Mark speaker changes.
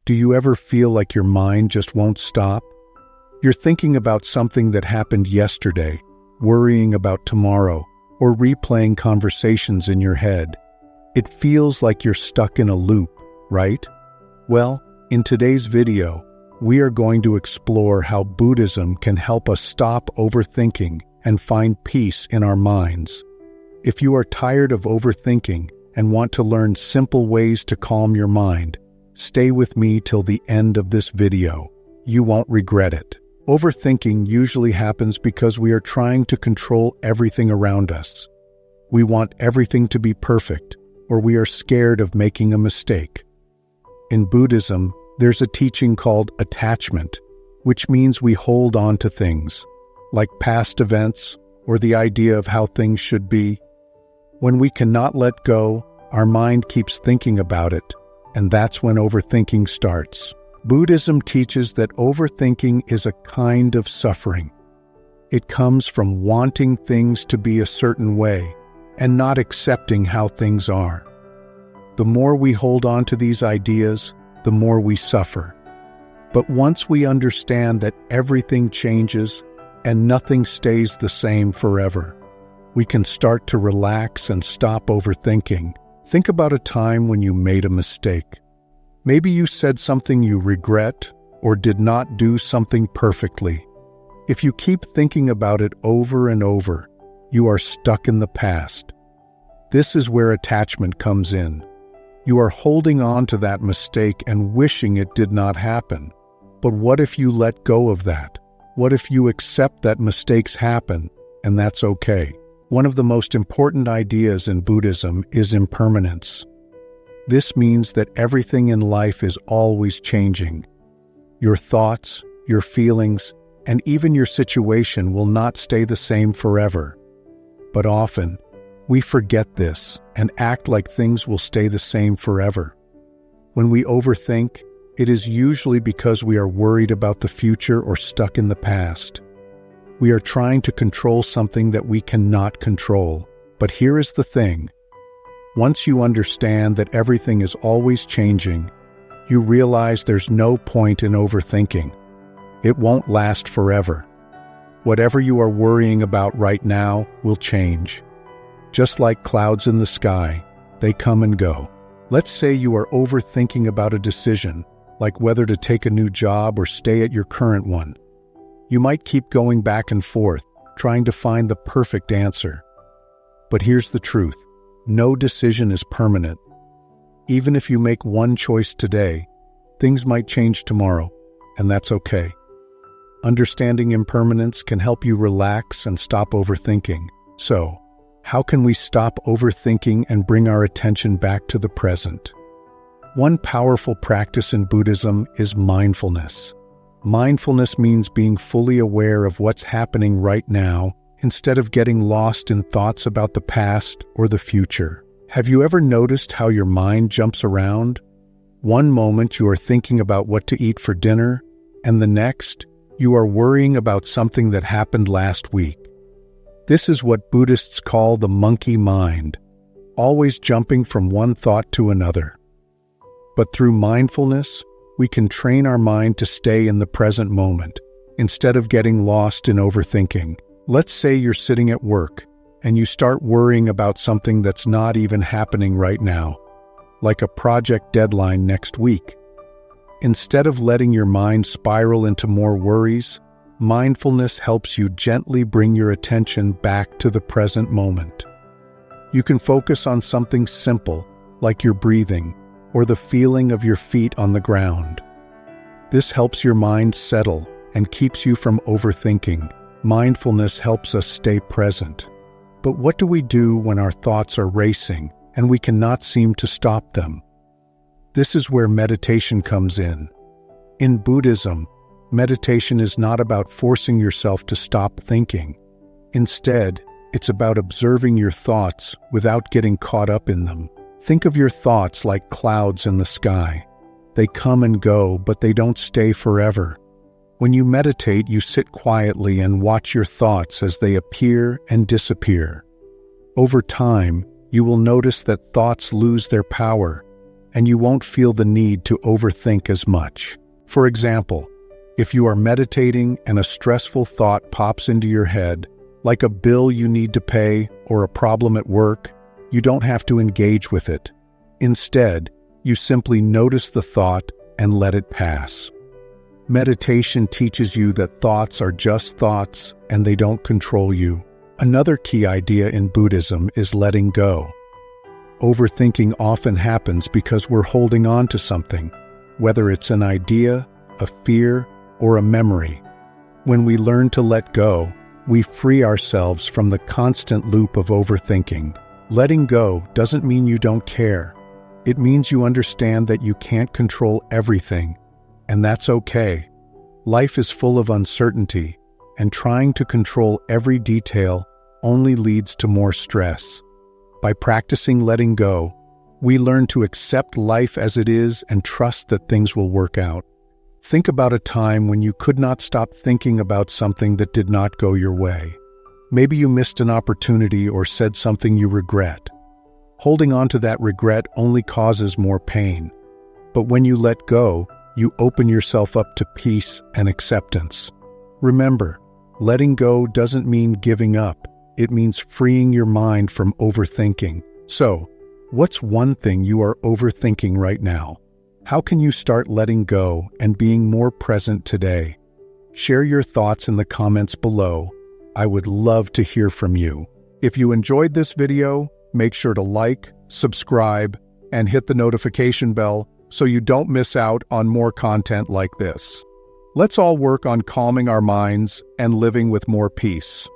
Speaker 1: Do you ever feel like your mind just won't stop? You're thinking about something that happened yesterday, worrying about tomorrow, or replaying conversations in your head. It feels like you're stuck in a loop, right? Well, in today's video, we are going to explore how Buddhism can help us stop overthinking and find peace in our minds. If you are tired of overthinking and want to learn simple ways to calm your mind, stay with me till the end of this video. You won't regret it. Overthinking usually happens because we are trying to control everything around us. We want everything to be perfect, or we are scared of making a mistake. In Buddhism, there's a teaching called attachment, which means we hold on to things, like past events or the idea of how things should be. When we cannot let go, our mind keeps thinking about it, and that's when overthinking starts. Buddhism teaches that overthinking is a kind of suffering. It comes from wanting things to be a certain way and not accepting how things are. The more we hold on to these ideas, the more we suffer. But once we understand that everything changes and nothing stays the same forever, we can start to relax and stop overthinking. Think about a time when you made a mistake. Maybe you said something you regret or did not do something perfectly. If you keep thinking about it over and over, you are stuck in the past. This is where attachment comes in. You are holding on to that mistake and wishing it did not happen. But what if you let go of that? What if you accept that mistakes happen and that's okay? One of the most important ideas in Buddhism is impermanence. This means that everything in life is always changing. Your thoughts, your feelings, and even your situation will not stay the same forever. But often, we forget this and act like things will stay the same forever. When we overthink, it is usually because we are worried about the future or stuck in the past. We are trying to control something that we cannot control. But here is the thing. Once you understand that everything is always changing, you realize there's no point in overthinking. It won't last forever. Whatever you are worrying about right now will change. Just like clouds in the sky, they come and go. Let's say you are overthinking about a decision, like whether to take a new job or stay at your current one. You might keep going back and forth, trying to find the perfect answer. But here's the truth. No decision is permanent. Even if you make one choice today, things might change tomorrow, and that's okay. Understanding impermanence can help you relax and stop overthinking. So, how can we stop overthinking and bring our attention back to the present? One powerful practice in Buddhism is mindfulness. Mindfulness means being fully aware of what's happening right now instead of getting lost in thoughts about the past or the future. Have you ever noticed how your mind jumps around? One moment you are thinking about what to eat for dinner, and the next, you are worrying about something that happened last week. This is what Buddhists call the monkey mind, always jumping from one thought to another. But through mindfulness, we can train our mind to stay in the present moment, instead of getting lost in overthinking. Let's say you're sitting at work, and you start worrying about something that's not even happening right now, like a project deadline next week. Instead of letting your mind spiral into more worries, mindfulness helps you gently bring your attention back to the present moment. You can focus on something simple, like your breathing, or the feeling of your feet on the ground. This helps your mind settle and keeps you from overthinking. Mindfulness helps us stay present. But what do we do when our thoughts are racing and we cannot seem to stop them? This is where meditation comes in. In Buddhism, meditation is not about forcing yourself to stop thinking. Instead, it's about observing your thoughts without getting caught up in them. Think of your thoughts like clouds in the sky. They come and go, but they don't stay forever. When you meditate, you sit quietly and watch your thoughts as they appear and disappear. Over time, you will notice that thoughts lose their power, and you won't feel the need to overthink as much. For example, if you are meditating and a stressful thought pops into your head, like a bill you need to pay or a problem at work, you don't have to engage with it. Instead, you simply notice the thought and let it pass. Meditation teaches you that thoughts are just thoughts and they don't control you. Another key idea in Buddhism is letting go. Overthinking often happens because we're holding on to something, whether it's an idea, a fear, or a memory. When we learn to let go, we free ourselves from the constant loop of overthinking. Letting go doesn't mean you don't care. It means you understand that you can't control everything, and that's okay. Life is full of uncertainty, and trying to control every detail only leads to more stress. By practicing letting go, we learn to accept life as it is and trust that things will work out. Think about a time when you could not stop thinking about something that did not go your way. Maybe you missed an opportunity or said something you regret. Holding on to that regret only causes more pain. But when you let go, you open yourself up to peace and acceptance. Remember, letting go doesn't mean giving up. It means freeing your mind from overthinking. So, what's one thing you are overthinking right now? How can you start letting go and being more present today? Share your thoughts in the comments below. I would love to hear from you. If you enjoyed this video, make sure to like, subscribe, and hit the notification bell so you don't miss out on more content like this. Let's all work on calming our minds and living with more peace.